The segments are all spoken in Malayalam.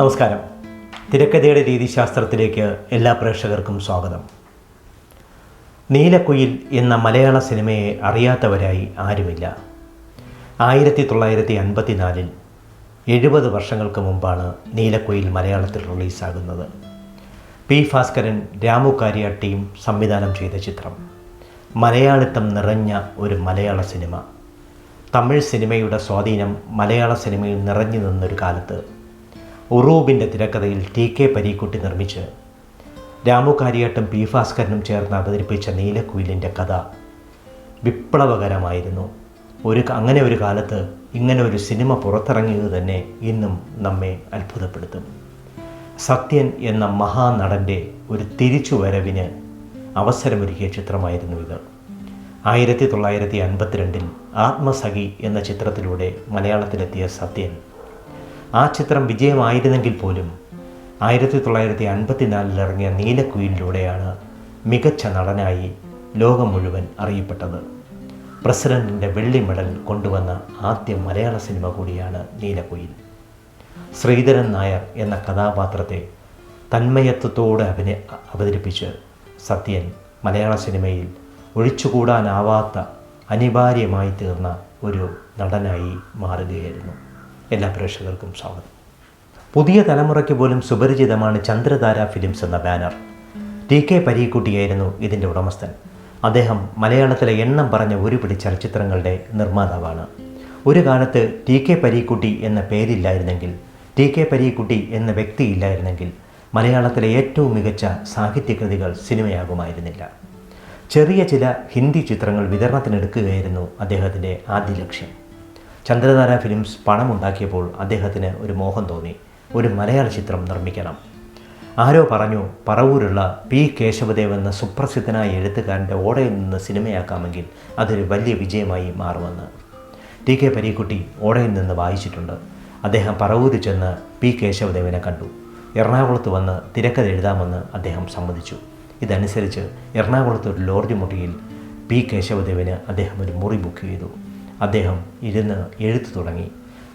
നമസ്കാരം. തിരക്കഥയുടെ രീതിശാസ്ത്രത്തിലേക്ക് എല്ലാ പ്രേക്ഷകർക്കും സ്വാഗതം. നീലക്കുയിൽ എന്ന മലയാള സിനിമയെ അറിയാത്തവരായി ആരുമില്ല. 1954 70 വർഷങ്ങൾക്ക് മുമ്പാണ് നീലക്കുയിൽ മലയാളത്തിൽ റിലീസാകുന്നത്. പി ഭാസ്കരൻ, രാമു കാര്യാട്ടിയും സംവിധാനം ചെയ്ത ചിത്രം. മലയാളിത്തം നിറഞ്ഞ ഒരു മലയാള സിനിമ. തമിഴ് സിനിമയുടെ സ്വാധീനം മലയാള സിനിമയിൽ നിറഞ്ഞു നിന്നൊരു കാലത്ത് ഉറൂബിൻ്റെ തിരക്കഥയിൽ ടി കെ പരീക്കുട്ടി നിർമ്മിച്ച് രാമു കാര്യാട്ടും പി ഭാസ്കരനും ചേർന്ന് അവതരിപ്പിച്ച നീലക്കുയിലിൻ്റെ കഥ വിപ്ലവകരമായിരുന്നു. അങ്ങനെ ഒരു കാലത്ത് ഇങ്ങനെ ഒരു സിനിമ പുറത്തിറങ്ങിയത് തന്നെ ഇന്നും നമ്മെ അത്ഭുതപ്പെടുത്തും. സത്യൻ എന്ന മഹാനടൻ്റെ ഒരു തിരിച്ചുവരവിന് അവസരമൊരുക്കിയ ചിത്രമായിരുന്നു ഇത്. 1952 ആത്മസഖി എന്ന ചിത്രത്തിലൂടെ മലയാളത്തിലെത്തിയ സത്യൻ ആ ചിത്രം വിജയമായിരുന്നെങ്കിൽ പോലും 1954 ഇറങ്ങിയ നീലക്കുയിലിലൂടെയാണ് മികച്ച നടനായി ലോകം മുഴുവൻ അറിയപ്പെട്ടത്. പ്രസിഡന്റിൻ്റെ വെള്ളി മെഡൽ കൊണ്ടുവന്ന ആദ്യ മലയാള സിനിമ കൂടിയാണ് നീലക്കുയിൽ. ശ്രീധരൻ നായർ എന്ന കഥാപാത്രത്തെ തന്മയത്വത്തോടെ അവതരിപ്പിച്ച് സത്യൻ മലയാള സിനിമയിൽ ഒഴിച്ചുകൂടാനാവാത്ത അനിവാര്യമായി തീർന്ന ഒരു നടനായി മാറുകയായിരുന്നു. എല്ലാ പ്രേക്ഷകർക്കും സ്വാഗതം. പുതിയ തലമുറയ്ക്ക് പോലും സുപരിചിതമാണ് ചന്ദ്രധാര ഫിലിംസ് എന്ന ബാനർ. ടി കെ പരീക്കുട്ടിയായിരുന്നു ഇതിൻ്റെ ഉടമസ്ഥൻ. അദ്ദേഹം മലയാളത്തിലെ എണ്ണം പറഞ്ഞ ഒരു പിടി ചലച്ചിത്രങ്ങളുടെ നിർമ്മാതാവാണ്. ഒരു കാലത്ത് ടി കെ പരീക്കുട്ടി എന്ന പേരില്ലായിരുന്നെങ്കിൽ, ടി കെ പരീക്കുട്ടി എന്ന വ്യക്തിയില്ലായിരുന്നെങ്കിൽ മലയാളത്തിലെ ഏറ്റവും മികച്ച സാഹിത്യകൃതികൾ സിനിമയാകുമായിരുന്നില്ല. ചെറിയ ചില ഹിന്ദി ചിത്രങ്ങൾ വിതരണത്തിനെടുക്കുകയായിരുന്നു അദ്ദേഹത്തിൻ്റെ ആദ്യ ലക്ഷ്യം. ചന്ദ്രധാര ഫിലിംസ് പണമുണ്ടാക്കിയപ്പോൾ അദ്ദേഹത്തിന് ഒരു മോഹം തോന്നി, ഒരു മലയാള ചിത്രം നിർമ്മിക്കണം. ആരോ പറഞ്ഞു, പറവൂരുള്ള പി കേശവദേവ് എന്ന സുപ്രസിദ്ധനായ എഴുത്തുകാരൻ്റെ ഓടയിൽ നിന്ന് സിനിമയാക്കാമെങ്കിൽ അതൊരു വലിയ വിജയമായി മാറുമെന്ന്. ടി കെ പരീക്കുട്ടി ഓടയിൽ നിന്ന് വായിച്ചിട്ടുണ്ട്. അദ്ദേഹം പറവൂര് ചെന്ന് പി കേശവദേവിനെ കണ്ടു. എറണാകുളത്ത് വന്ന് തിരക്കഥ എഴുതാമെന്ന് അദ്ദേഹം സമ്മതിച്ചു. ഇതനുസരിച്ച് എറണാകുളത്ത് ഒരു ലോഡ്ജ് മുറിയിൽ പി കേശവദേവിന് അദ്ദേഹം ഒരു മുറി ബുക്ക് ചെയ്തു. അദ്ദേഹം ഇരുന്ന് എഴുത്തു തുടങ്ങി.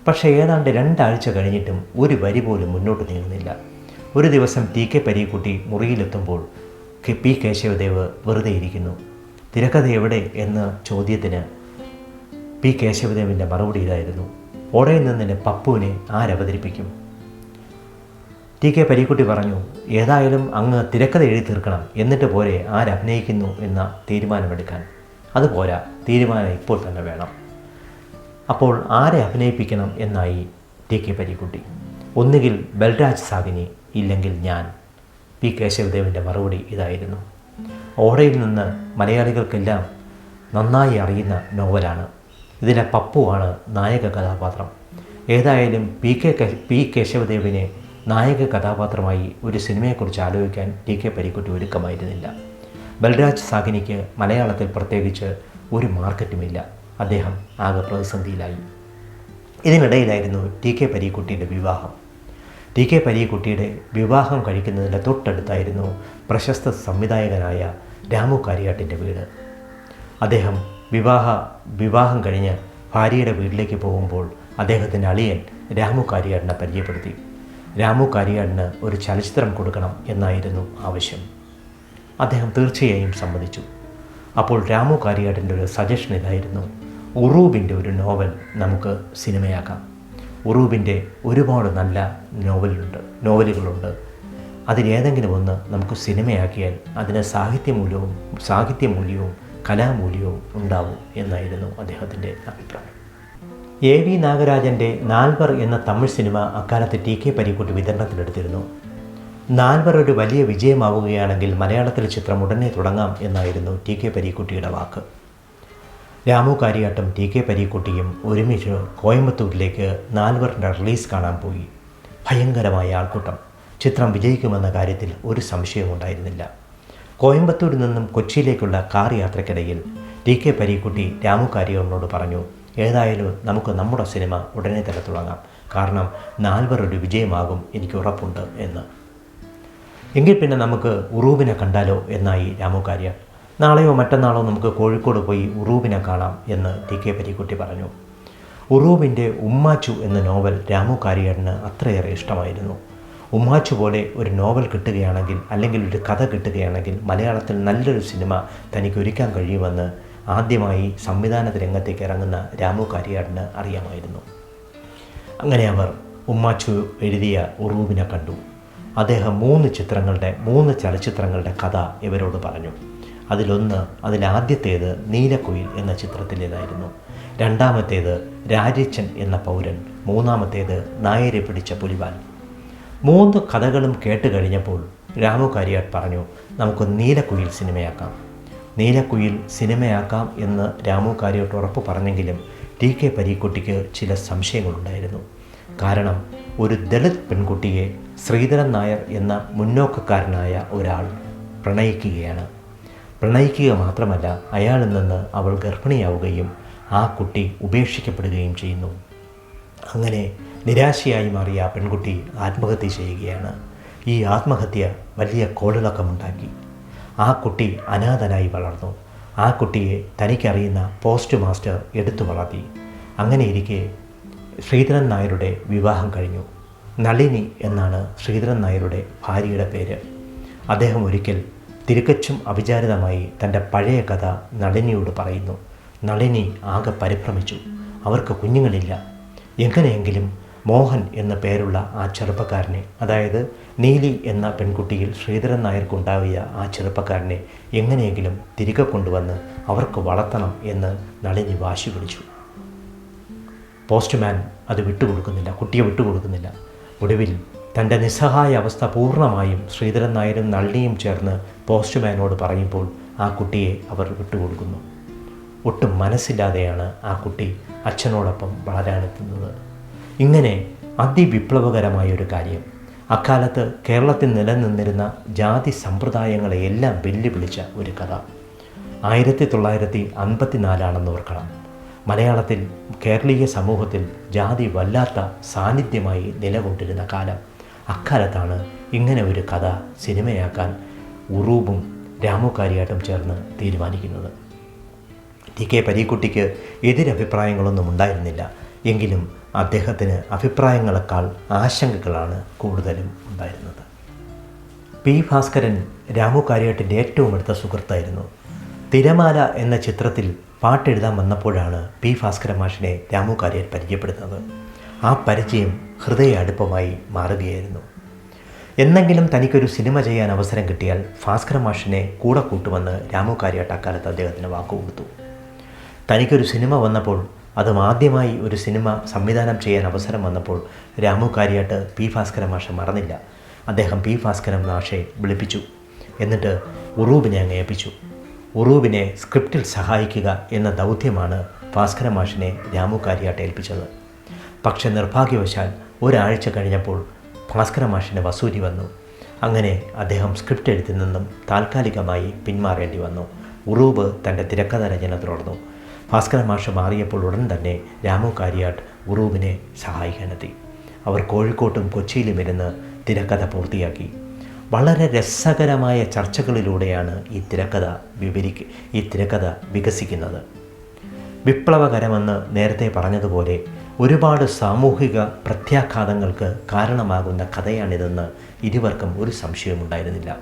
പക്ഷേ ഏതാണ്ട് 2 ആഴ്ച കഴിഞ്ഞിട്ടും ഒരു വരി പോലും മുന്നോട്ട് നീങ്ങുന്നില്ല. ഒരു ദിവസം ടി കെ പരീക്കുട്ടി മുറിയിലെത്തുമ്പോൾ പി കേശവദേവ് വെറുതെ ഇരിക്കുന്നു. തിരക്കഥ എവിടെ എന്ന ചോദ്യത്തിന് പി കേശവദേവിൻ്റെ മറുപടി ഇതായിരുന്നു: ഓടയിൽ നിന്ന് പപ്പുവിനെ ആരവതരിപ്പിക്കും? ടി കെ പരീക്കുട്ടി പറഞ്ഞു, ഏതായാലും അങ്ങ് തിരക്കഥ എഴുതി തീർക്കണം, എന്നിട്ട് പോരെ ആരഭിനയിക്കുന്നു എന്ന തീരുമാനമെടുക്കാൻ. അതുപോരാ, തീരുമാനം ഇപ്പോൾ തന്നെ വേണം. അപ്പോൾ ആരെ അഭിനയിപ്പിക്കണം എന്നായി ടി കെ പരീക്കുട്ടി. ഒന്നുകിൽ ബൽരാജ് സാഗിനി, ഇല്ലെങ്കിൽ ഞാൻ. പി കേശവദേവിൻ്റെ മറുപടി ഇതായിരുന്നു. ഓടയിൽ നിന്ന് മലയാളികൾക്കെല്ലാം നന്നായി അറിയുന്ന നോവലാണ്. ഇതിലെ പപ്പുവാണ് നായക കഥാപാത്രം. ഏതായാലും പി കേശവദേവിനെ നായക കഥാപാത്രമായി ഒരു സിനിമയെക്കുറിച്ച് ആലോചിക്കാൻ ടി കെ പരീക്കുട്ടി ഒരുക്കമായിരുന്നില്ല. ബൽരാജ് സാഗിനിക്ക് മലയാളത്തിൽ പ്രത്യേകിച്ച് ഒരു മാർക്കറ്റുമില്ല. അദ്ദേഹം ആകെ പ്രതിസന്ധിയിലായി. ഇതിനിടയിലായിരുന്നു ടി കെ പരീക്കുട്ടിയുടെ വിവാഹം. ടി കെ പരീക്കുട്ടിയുടെ വിവാഹം കഴിക്കുന്നതിൻ്റെ തൊട്ടടുത്തായിരുന്നു പ്രശസ്ത സംവിധായകനായ രാമു കാര്യാട്ടിൻ്റെ വീട്. അദ്ദേഹം വിവാഹം കഴിഞ്ഞ് ഭാര്യയുടെ വീട്ടിലേക്ക് പോകുമ്പോൾ അദ്ദേഹത്തിൻ്റെ അളിയൻ രാമു കാര്യാട്ടിനെ പരിചയപ്പെടുത്തി. രാമു കാര്യാട്ടിന് ഒരു ചലച്ചിത്രം കൊടുക്കണം എന്നായിരുന്നു ആവശ്യം. അദ്ദേഹം തീർച്ചയായും സമ്മതിച്ചു. അപ്പോൾ രാമു കാര്യാട്ടിൻ്റെ ഒരു സജഷൻ ഇതായിരുന്നു: ഉറൂബിൻ്റെ ഒരു നോവൽ നമുക്ക് സിനിമയാക്കാം. ഉറൂബിൻ്റെ ഒരുപാട് നല്ല നോവലുകളുണ്ട്. അതിലേതെങ്കിലും ഒന്ന് നമുക്ക് സിനിമയാക്കിയാൽ അതിന് സാഹിത്യമൂല്യവും കലാമൂല്യവും ഉണ്ടാവും എന്നായിരുന്നു അദ്ദേഹത്തിൻ്റെ അഭിപ്രായം. എ വി നാഗരാജൻ്റെ നാൽവർ എന്ന തമിഴ് സിനിമ അക്കാലത്ത് ടി കെ പരീക്കുട്ടി വിതരണത്തിലെടുത്തിരുന്നു. നാൽവർ ഒരു വലിയ വിജയമാവുകയാണെങ്കിൽ മലയാളത്തിലെ ചിത്രം ഉടനെ തുടങ്ങാം എന്നായിരുന്നു ടി കെ പരീക്കുട്ടിയുടെ വാക്ക്. രാമു കാര്യാട്ടും ടി കെ പരീക്കുട്ടിയും ഒരുമിച്ച് കോയമ്പത്തൂരിലേക്ക് നാൽവറിൻ്റെ റിലീസ് കാണാൻ പോയി. ഭയങ്കരമായ ആൾക്കൂട്ടം. ചിത്രം വിജയിക്കുമെന്ന കാര്യത്തിൽ ഒരു സംശയവും ഉണ്ടായിരുന്നില്ല. കോയമ്പത്തൂരിൽ നിന്നും കൊച്ചിയിലേക്കുള്ള കാർ യാത്രയ്ക്കിടയിൽ ടി കെ പരീക്കുട്ടി രാമു കാര്യാട്ടിനോട് പറഞ്ഞു, ഏതായാലും നമുക്ക് നമ്മുടെ സിനിമ ഉടനെ തന്നെ തുടങ്ങാം, കാരണം നാൽവർ ഒരു വിജയമാകും, എനിക്ക് ഉറപ്പുണ്ട് എന്ന്. എങ്കിൽ പിന്നെ നമുക്ക് ഉറൂബിനെ കണ്ടാലോ എന്നായി രാമു കാര്യാട്ട്. നാളെയോ മറ്റന്നാളോ നമുക്ക് കോഴിക്കോട് പോയി ഉറൂബിനെ കാണാം എന്ന് ടി കെ പരീക്കുട്ടി പറഞ്ഞു. ഉറൂബിൻ്റെ ഉമ്മാച്ചു എന്ന നോവൽ രാമു കാര്യാട്ടിന് അത്രയേറെ ഇഷ്ടമായിരുന്നു. ഉമ്മാച്ചു പോലെ ഒരു നോവൽ കിട്ടുകയാണെങ്കിൽ, അല്ലെങ്കിൽ ഒരു കഥ കിട്ടുകയാണെങ്കിൽ മലയാളത്തിൽ നല്ലൊരു സിനിമ തനിക്ക് ഒരുക്കാൻ കഴിയുമെന്ന് ആദ്യമായി സംവിധാന രംഗത്തേക്ക് ഇറങ്ങുന്ന രാമു കാര്യാടിന് അറിയാമായിരുന്നു. അങ്ങനെ അവർ ഉമ്മാച്ചു എഴുതിയ ഉറൂബിനെ കണ്ടു. അദ്ദേഹം 3 ചലച്ചിത്രങ്ങളുടെ കഥ ഇവരോട് പറഞ്ഞു. അതിലാദ്യത്തേത് നീലക്കുയിൽ എന്ന ചിത്രത്തിലേതായിരുന്നു. രണ്ടാമത്തേത് രാജേച്ചൻ എന്ന പൗരൻ. മൂന്നാമത്തേത് നായരെ പിടിച്ച പുലിവാൽ. 3 കഥകളും കേട്ട് കഴിഞ്ഞപ്പോൾ രാമു കാര്യാട്ട് പറഞ്ഞു, നമുക്ക് നീലക്കുയിൽ സിനിമയാക്കാം. നീലക്കുയിൽ സിനിമയാക്കാം എന്ന് രാമു കാര്യാട്ട് ഉറപ്പ് പറഞ്ഞെങ്കിലും TK പരീക്കുട്ടിക്ക് ചില സംശയങ്ങളുണ്ടായിരുന്നു. കാരണം ഒരു ദളിത് പെൺകുട്ടിയെ ശ്രീധരൻ നായർ എന്ന മുന്നോക്കക്കാരനായ ഒരാൾ പ്രണയിക്കുക മാത്രമല്ല, അയാളിൽ നിന്ന് അവൾ ഗർഭിണിയാവുകയും ആ കുട്ടി ഉപേക്ഷിക്കപ്പെടുകയും ചെയ്യുന്നു. അങ്ങനെ നിരാശയായി മാറിയ ആ പെൺകുട്ടി ആത്മഹത്യ ചെയ്യുകയാണ്. ഈ ആത്മഹത്യ വലിയ കോളിളക്കമുണ്ടാക്കി. ആ കുട്ടി അനാഥനായി വളർന്നു. ആ കുട്ടിയെ തനിക്കറിയുന്ന പോസ്റ്റ് മാസ്റ്റർ എടുത്തു വളർത്തി. അങ്ങനെയിരിക്കെ ശ്രീധരൻ നായരുടെ വിവാഹം കഴിഞ്ഞു. നളിനി എന്നാണ് ശ്രീധരൻ നായരുടെ ഭാര്യയുടെ പേര്. അദ്ദേഹം ഒരിക്കൽ തികച്ചും അവിചാരിതമായി തൻ്റെ പഴയ കഥ നളിനിയോട് പറയുന്നു. നളിനി ആകെ പരിഭ്രമിച്ചു. അവർക്ക് കുഞ്ഞുങ്ങളില്ല. എങ്ങനെയെങ്കിലും മോഹൻ എന്ന പേരുള്ള ആ ചെറുപ്പക്കാരനെ, അതായത് നീലി എന്ന പെൺകുട്ടിയിൽ ശ്രീധരൻ നായർക്കുണ്ടാവിയ ആ ചെറുപ്പക്കാരനെ എങ്ങനെയെങ്കിലും തിരികെ കൊണ്ടുവന്ന് അവർക്ക് വളർത്തണം എന്ന് നളിനി വാശി പിടിച്ചു. പോസ്റ്റ്മാൻ അത് കുട്ടിയെ വിട്ടുകൊടുക്കുന്നില്ല. ഒടുവിൽ തൻ്റെ നിസ്സഹായ അവസ്ഥ പൂർണ്ണമായും ശ്രീധരൻ നായരും നളിനിയും ചേർന്ന് പോസ്റ്റ്മാനോട് പറയുമ്പോൾ ആ കുട്ടിയെ അവർ വിട്ടുകൊടുക്കുന്നു. ഒട്ടും മനസ്സില്ലാതെയാണ് ആ കുട്ടി അച്ഛനോടൊപ്പം വളരാനെത്തുന്നത്. ഇങ്ങനെ അതിവിപ്ലവകരമായൊരു കാര്യം, അക്കാലത്ത് കേരളത്തിൽ നിലനിന്നിരുന്ന ജാതി സമ്പ്രദായങ്ങളെയെല്ലാം വെല്ലുവിളിച്ച ഒരു കഥ. 1954 ഓർക്കണം. മലയാളത്തിൽ കേരളീയ സമൂഹത്തിൽ ജാതി വല്ലാത്ത സാന്നിധ്യമായി നിലകൊണ്ടിരുന്ന കാലം. അക്കാലത്താണ് ഇങ്ങനെ ഒരു കഥ സിനിമയാക്കാൻ ഉറൂബും രാമു കാര്യാട്ടും ചേർന്ന് തീരുമാനിക്കുന്നത്. TK പരീക്കുട്ടിക്ക് എതിരഭിപ്രായങ്ങളൊന്നും ഉണ്ടായിരുന്നില്ല. എങ്കിലും അദ്ദേഹത്തിന് അഭിപ്രായങ്ങളെക്കാൾ ആശങ്കകളാണ് കൂടുതലും ഉണ്ടായിരുന്നത്. P. ഭാസ്കരൻ രാമു കാര്യാട്ടിൻ്റെ ഏറ്റവും അടുത്ത സുഹൃത്തായിരുന്നു. തിരമാല എന്ന ചിത്രത്തിൽ പാട്ടെഴുതാൻ വന്നപ്പോഴാണ് P. ഭാസ്കരൻ മാഷിനെ രാമു കാര്യാട്ട് പരിചയപ്പെടുന്നത്. ആ പരിചയം ഹൃദയ അടുപ്പമായി മാറുകയായിരുന്നു. എന്നെങ്കിലും തനിക്കൊരു സിനിമ ചെയ്യാൻ അവസരം കിട്ടിയാൽ ഭാസ്കരൻ മാഷിനെ കൂടെ കൂട്ടുമെന്ന് രാമു കാര്യാട്ട് അക്കാലത്ത് അദ്ദേഹത്തിന് വാക്കുകൊടുത്തു. തനിക്കൊരു സിനിമ വന്നപ്പോൾ, അതും ആദ്യമായി ഒരു സിനിമ സംവിധാനം ചെയ്യാൻ അവസരം വന്നപ്പോൾ രാമു കാര്യാട്ട് P. ഭാസ്കരൻ മാഷെ മറന്നില്ല. അദ്ദേഹം P. ഭാസ്കരൻ മാഷെ വിളിപ്പിച്ചു. എന്നിട്ട് ഉറൂബിനെ അങ്ങ് ഏൽപ്പിച്ചു. ഉറൂബിനെ സ്ക്രിപ്റ്റിൽ സഹായിക്കുക എന്ന ദൗത്യമാണ് ഭാസ്കരൻ മാഷിനെ രാമു കാര്യാട്ട് ഏൽപ്പിച്ചത്. പക്ഷെ നിർഭാഗ്യവശാൽ ഒരാഴ്ച കഴിഞ്ഞപ്പോൾ ഭാസ്കരൻ മാഷിന് വസൂരി വന്നു. അങ്ങനെ അദ്ദേഹം സ്ക്രിപ്റ്റ് എഴുത്തിൽ നിന്നും താൽക്കാലികമായി പിന്മാറേണ്ടി വന്നു. ഉറൂബ് തൻ്റെ തിരക്കഥ രചന തുടർന്നു. ഭാസ്കരൻ മാഷ് മാറിയപ്പോൾ ഉടൻ തന്നെ രാമു കാര്യാട്ട് ഉറൂബിനെ സഹായിക്കാനെത്തി. അവർ കോഴിക്കോട്ടും കൊച്ചിയിലും ഇരുന്ന് തിരക്കഥ പൂർത്തിയാക്കി. വളരെ രസകരമായ ചർച്ചകളിലൂടെയാണ് ഈ തിരക്കഥ വികസിക്കുന്നത്. വിപ്ലവകരമെന്ന് നേരത്തെ പറഞ്ഞതുപോലെ ഒരുപാട് സാമൂഹിക പ്രത്യാഘാതങ്ങൾക്ക് കാരണമാകുന്ന കഥയാണിതെന്ന് ഇരുവർക്കും ഒരു സംശയമുണ്ടായിരുന്നില്ല.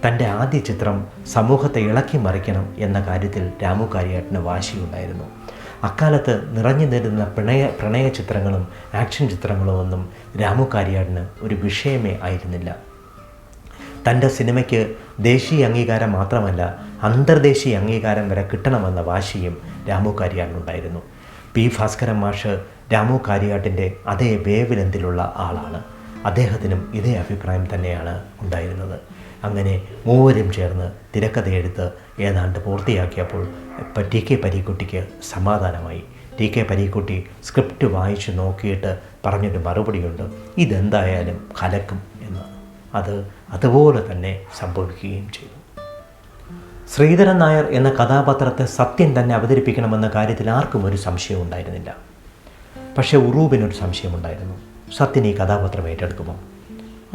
തൻ്റെ ആദ്യ ചിത്രം സമൂഹത്തെ ഇളക്കി മറിക്കണം എന്ന കാര്യത്തിൽ രാമു കാര്യാട്ടിന് വാശിയുണ്ടായിരുന്നു. അക്കാലത്ത് നിറഞ്ഞു നിരുന്ന പ്രണയ ചിത്രങ്ങളും ആക്ഷൻ ചിത്രങ്ങളും ഒന്നും രാമു കാര്യാട്ടിന് ഒരു വിഷയമേ ആയിരുന്നില്ല. തൻ്റെ സിനിമയ്ക്ക് ദേശീയ അംഗീകാരം മാത്രമല്ല, അന്തർദേശീയ അംഗീകാരം വരെ കിട്ടണമെന്ന വാശിയും രാമു കാര്യാട്ടിനുണ്ടായിരുന്നു. P. ഭാസ്കരൻ മാഷ് രാമു കാര്യാട്ടിൻ്റെ അതേ വേവ്‌ലെങ്തിലുള്ള ആളാണ്. അദ്ദേഹത്തിനും ഇതേ അഭിപ്രായം തന്നെയാണ് ഉണ്ടായിരുന്നത്. അങ്ങനെ മൂവരും ചേർന്ന് തിരക്കഥയെടുത്ത് ഏതാണ്ട് പൂർത്തിയാക്കിയപ്പോൾ TK പരീക്കുട്ടിക്ക് സമാധാനമായി. TK പരീക്കുട്ടി സ്ക്രിപ്റ്റ് വായിച്ച് നോക്കിയിട്ട് പറഞ്ഞൊരു മറുപടിയുണ്ട്, ഇതെന്തായാലും കലക്കും എന്ന്. അതുപോലെ തന്നെ സംഭവിക്കുകയും ചെയ്തു. ശ്രീധരൻ നായർ എന്ന കഥാപാത്രത്തെ സത്യൻ തന്നെ അവതരിപ്പിക്കണമെന്ന കാര്യത്തിൽ ആർക്കും ഒരു സംശയവും ഉണ്ടായിരുന്നില്ല. പക്ഷേ ഉറൂബിനൊരു സംശയമുണ്ടായിരുന്നു, സത്യൻ ഈ കഥാപാത്രം ഏറ്റെടുക്കുമോ?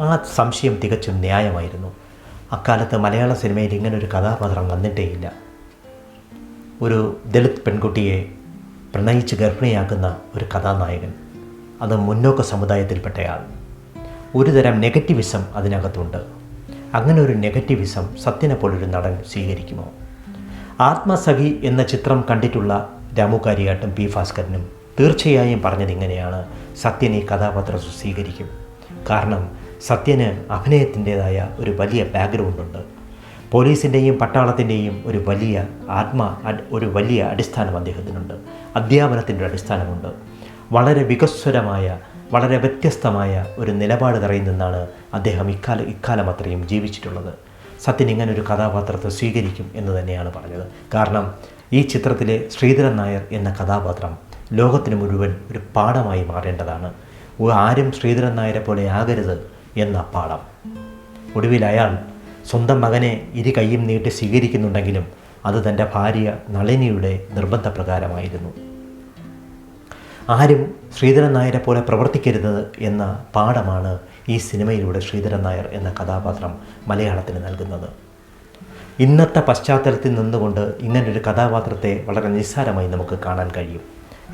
ആ സംശയം തികച്ചും ന്യായമായിരുന്നു. അക്കാലത്ത് മലയാള സിനിമയിൽ ഇങ്ങനൊരു കഥാപാത്രം വന്നിട്ടേയില്ല. ഒരു ദളിത് പെൺകുട്ടിയെ പ്രണയിച്ച് ഗർഭിണിയാക്കുന്ന ഒരു കഥാനായകൻ, അത് മുന്നോക്ക സമുദായത്തിൽപ്പെട്ടയാൾ. ഒരുതരം നെഗറ്റിവിസം അതിനകത്തുണ്ട്. അങ്ങനെ ഒരു നെഗറ്റിവിസം സത്യനെ പോലൊരു നടൻ സ്വീകരിക്കുമോ? ആത്മസഖി എന്ന ചിത്രം കണ്ടിട്ടുള്ള രാമു കാര്യാട്ടും പി ഭാസ്കരനും തീർച്ചയായും പറഞ്ഞത് ഇങ്ങനെയാണ്: സത്യൻ ഈ കഥാപാത്രം സ്വീകരിക്കും. കാരണം സത്യന് അഭിനയത്തിൻ്റേതായ ഒരു വലിയ ബാക്ക്ഗ്രൗണ്ടുണ്ട്. പോലീസിൻ്റെയും പട്ടാളത്തിൻ്റെയും ഒരു വലിയ അടിസ്ഥാനം അദ്ദേഹത്തിനുണ്ട്. അധ്യാപനത്തിൻ്റെ അടിസ്ഥാനമുണ്ട്. വളരെ വികസ്വരമായ, വളരെ വ്യത്യസ്തമായ ഒരു നിലപാട് തറയിൽ നിന്നാണ് അദ്ദേഹം ഇക്കാലം അത്രയും ജീവിച്ചിട്ടുള്ളത്. സത്യൻ ഇങ്ങനൊരു കഥാപാത്രത്തെ സ്വീകരിക്കും എന്ന് തന്നെയാണ് പറഞ്ഞത്. കാരണം ഈ ചിത്രത്തിലെ ശ്രീധരൻ നായർ എന്ന കഥാപാത്രം ലോകത്തിന് മുഴുവൻ ഒരു പാഠമായി മാറേണ്ടതാണ്. ആരും ശ്രീധരൻ നായരെ പോലെ ആകരുത് എന്ന പാഠം. ഒടുവിൽ അയാൾ സ്വന്തം മകനെ ഇരു കൈയും നീട്ടി സ്വീകരിക്കുന്നുണ്ടെങ്കിലും അത് തൻ്റെ ഭാര്യ നളിനിയുടെ നിർബന്ധപ്രകാരമായിരുന്നു. ആരും ശ്രീധരൻ നായരെ പോലെ പ്രവർത്തിക്കരുത് എന്ന പാഠമാണ് ഈ സിനിമയിലൂടെ ശ്രീധരൻ നായർ എന്ന കഥാപാത്രം മലയാളത്തിന് നൽകുന്നത്. ഇന്നത്തെ പശ്ചാത്തലത്തിൽ നിന്നുകൊണ്ട് ഇങ്ങനൊരു കഥാപാത്രത്തെ വളരെ നിസ്സാരമായി നമുക്ക് കാണാൻ കഴിയും.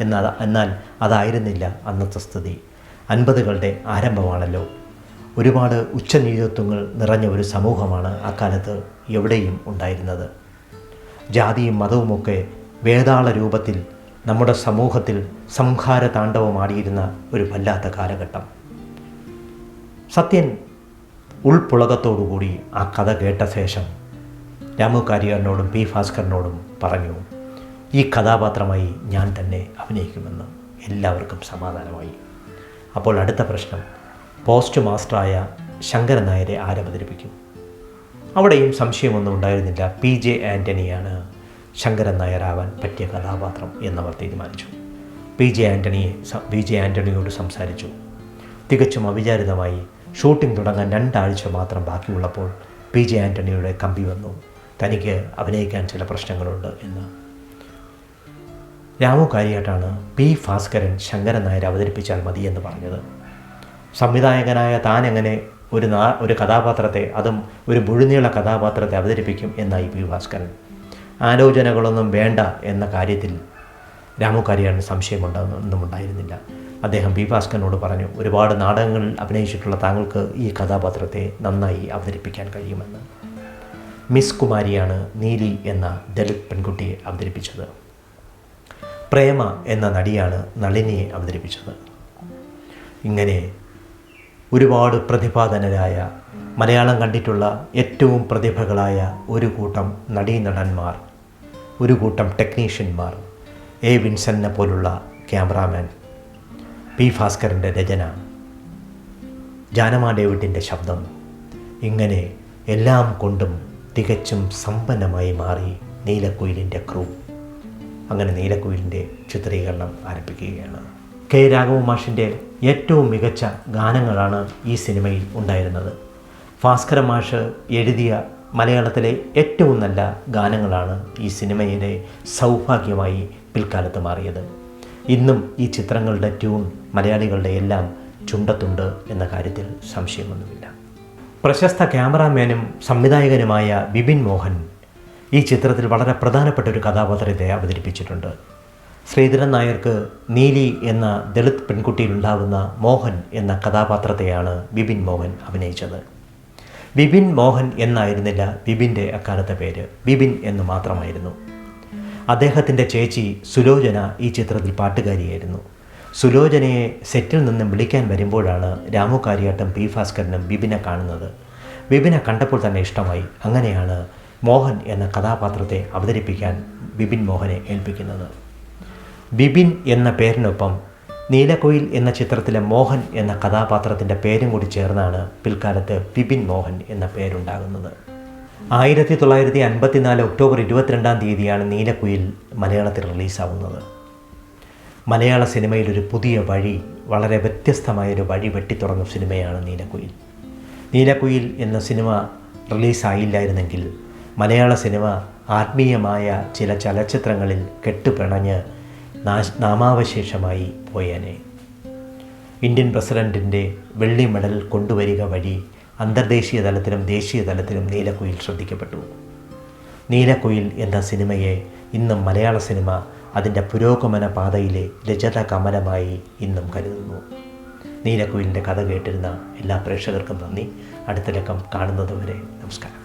എന്നാൽ അതായിരുന്നില്ല അന്നത്തെ സ്ഥിതി. 50കളുടെ ആരംഭമാണല്ലോ. ഒരുപാട് ഉച്ചനീചത്വങ്ങൾ നിറഞ്ഞ ഒരു സമൂഹമാണ് അക്കാലത്ത് എവിടെയും ഉണ്ടായിരുന്നത്. ജാതിയും മതവുമൊക്കെ വേതാള രൂപത്തിൽ നമ്മുടെ സമൂഹത്തിൽ സംഹാര താണ്ഡവമാടിയിരുന്ന ഒരു വല്ലാത്ത കാലഘട്ടം. സത്യൻ ഉൾപ്പുളകത്തോടുകൂടി ആ കഥ കേട്ട ശേഷം രാമു കാര്യാടിനോടും പി ഭാസ്കരനോടും പറഞ്ഞു, ഈ കഥാപാത്രമായി ഞാൻ തന്നെ അഭിനയിക്കുമെന്ന്. എല്ലാവർക്കും സമാധാനമായി. അപ്പോൾ അടുത്ത പ്രശ്നം, പോസ്റ്റ് മാസ്റ്ററായ ശങ്കരൻ നായരെ ആരവതരിപ്പിക്കും? അവിടെയും സംശയമൊന്നും ഉണ്ടായിരുന്നില്ല. PJ ആൻ്റണിയാണ് ശങ്കരൻ നായരാവാൻ പറ്റിയ കഥാപാത്രം എന്നവർ തീരുമാനിച്ചു. PJ ആൻ്റണിയോട് സംസാരിച്ചു. തികച്ചും അവിചാരിതമായി ഷൂട്ടിംഗ് തുടങ്ങാൻ 2 ആഴ്ച മാത്രം ബാക്കിയുള്ളപ്പോൾ PJ ആൻ്റണിയുടെ കമ്പി വന്നു, തനിക്ക് അഭിനയിക്കാൻ ചില പ്രശ്നങ്ങളുണ്ട് എന്ന്. രാമു കാര്യാട്ടാണ് പി ഭാസ്കരൻ ശങ്കരൻ നായർ അവതരിപ്പിച്ചാൽ മതിയെന്ന് പറഞ്ഞത്. സംവിധായകനായ താൻ എങ്ങനെ ഒരു കഥാപാത്രത്തെ, അതും ഒരു മുഴുനീള കഥാപാത്രത്തെ അവതരിപ്പിക്കും എന്നായി പി ഭാസ്കരൻ. ആലോചനകളൊന്നും വേണ്ട എന്ന കാര്യത്തിൽ രാമു കാര്യാടിന് സംശയമൊന്നും ഉണ്ടായിരുന്നില്ല. അദ്ദേഹം പി ഭാസ്കരനോട് പറഞ്ഞു, ഒരുപാട് നാടകങ്ങളിൽ അഭിനയിച്ചിട്ടുള്ള താങ്കൾക്ക് ഈ കഥാപാത്രത്തെ നന്നായി അവതരിപ്പിക്കാൻ കഴിയുമെന്ന്. മിസ് കുമാരിയാണ് നീലി എന്ന ദളിത് പെൺകുട്ടിയെ അവതരിപ്പിച്ചത്. പ്രേമ എന്ന നടിയാണ് നളിനിയെ അവതരിപ്പിച്ചത്. ഇങ്ങനെ ഒരുപാട് പ്രതിഭാധനരായ, മലയാളം കണ്ടിട്ടുള്ള ഏറ്റവും പ്രതിഭകളായ ഒരു കൂട്ടം നടീനടന്മാർ, ഒരു കൂട്ടം ടെക്നീഷ്യന്മാർ, A. വിൻസെൻറ്റിനെ പോലുള്ള ക്യാമറാമാൻ, പി ഭാസ്കരൻ്റെ രചന, ജാനമ ഡേവിഡിൻ്റെ ശബ്ദം, ഇങ്ങനെ എല്ലാം കൊണ്ടും തികച്ചും സമ്പന്നമായി മാറി നീലക്കുയിലിൻ്റെ ക്രൂ. അങ്ങനെ നീലക്കുയിലിൻ്റെ ചിത്രീകരണം ആരംഭിക്കുകയാണ്. K. രാഘവ മാഷിൻ്റെ ഏറ്റവും മികച്ച ഗാനങ്ങളാണ് ഈ സിനിമയിൽ ഉണ്ടായിരുന്നത്. ഭാസ്കര മാഷ് എഴുതിയ മലയാളത്തിലെ ഏറ്റവും നല്ല ഗാനങ്ങളാണ് ഈ സിനിമയുടെ സൗഭാഗ്യമായി പിൽക്കാലത്ത് മാറിയത്. ഇന്നും ഈ ചിത്രങ്ങളുടെ ട്യൂൺ മലയാളികളുടെ എല്ലാം ചുണ്ടത്തുണ്ട് എന്ന കാര്യത്തിൽ സംശയമൊന്നുമില്ല. പ്രശസ്ത ക്യാമറാമാനും സംവിധായകനുമായ ബിപിൻ മോഹൻ ഈ ചിത്രത്തിൽ വളരെ പ്രധാനപ്പെട്ട ഒരു കഥാപാത്രത്തെ അവതരിപ്പിച്ചിട്ടുണ്ട്. ശ്രീധരൻ നായർക്ക് നീലി എന്ന ദളിത് പെൺകുട്ടിയിലുണ്ടാകുന്ന മോഹൻ എന്ന കഥാപാത്രത്തെയാണ് ബിപിൻ മോഹൻ അഭിനയിച്ചത്. ബിപിൻ മോഹൻ എന്നായിരുന്നില്ല ബിപിൻ്റെ അക്കാലത്തെ പേര്, ബിപിൻ എന്ന് മാത്രമായിരുന്നു. അദ്ദേഹത്തിൻ്റെ ചേച്ചി സുലോചന ഈ ചിത്രത്തിൽ പാട്ടുകാരിയായിരുന്നു. സുലോചനയെ സെറ്റിൽ നിന്നും വിളിക്കാൻ വരുമ്പോഴാണ് രാമു കാര്യാട്ടും പി ഭാസ്കരനും ബിപിനെ കാണുന്നത്. ബിപിനെ കണ്ടപ്പോൾ തന്നെ ഇഷ്ടമായി. അങ്ങനെയാണ് മോഹൻ എന്ന കഥാപാത്രത്തെ അവതരിപ്പിക്കാൻ ബിപിൻ മോഹനെ ഏൽപ്പിക്കുന്നത്. ബിപിൻ എന്ന പേരിനൊപ്പം നീലക്കുയിൽ എന്ന ചിത്രത്തിലെ മോഹൻ എന്ന കഥാപാത്രത്തിൻ്റെ പേരും കൂടി ചേർന്നാണ് പിൽക്കാലത്ത് ബിപിൻ മോഹൻ എന്ന പേരുണ്ടാകുന്നത്. 1954 ഒക്ടോബർ 22 നീലക്കുയിൽ മലയാളത്തിൽ റിലീസാവുന്നത്. മലയാള സിനിമയിലൊരു പുതിയ വഴി, വളരെ വ്യത്യസ്തമായൊരു വഴി വെട്ടിത്തുറന്ന സിനിമയാണ് നീലക്കുയിൽ. നീലക്കുയിൽ എന്ന സിനിമ റിലീസായില്ലായിരുന്നെങ്കിൽ മലയാള സിനിമ ആത്മീയമായ ചില ചലച്ചിത്രങ്ങളിൽ കെട്ടുപിണഞ്ഞ് നാമാവശേഷമായി പോയേനെ. ഇന്ത്യൻ പ്രസിഡൻറ്റിൻ്റെ വെള്ളി മെഡൽ കൊണ്ടുവരിക വഴി അന്തർദേശീയ തലത്തിലും ദേശീയ തലത്തിലും നീലക്കുയിൽ ശ്രദ്ധിക്കപ്പെട്ടു. നീലക്കുയിൽ എന്ന സിനിമയെ ഇന്നും മലയാള സിനിമ അതിൻ്റെ പുരോഗമന പാതയിലെ രജത കമലമായി ഇന്നും കരുതുന്നു. നീലക്കുയിലിൻ്റെ കഥ കേട്ടിരുന്ന എല്ലാ പ്രേക്ഷകർക്കും നന്ദി. അടുത്ത ലക്കം കാണുന്നത് വരെ നമസ്കാരം.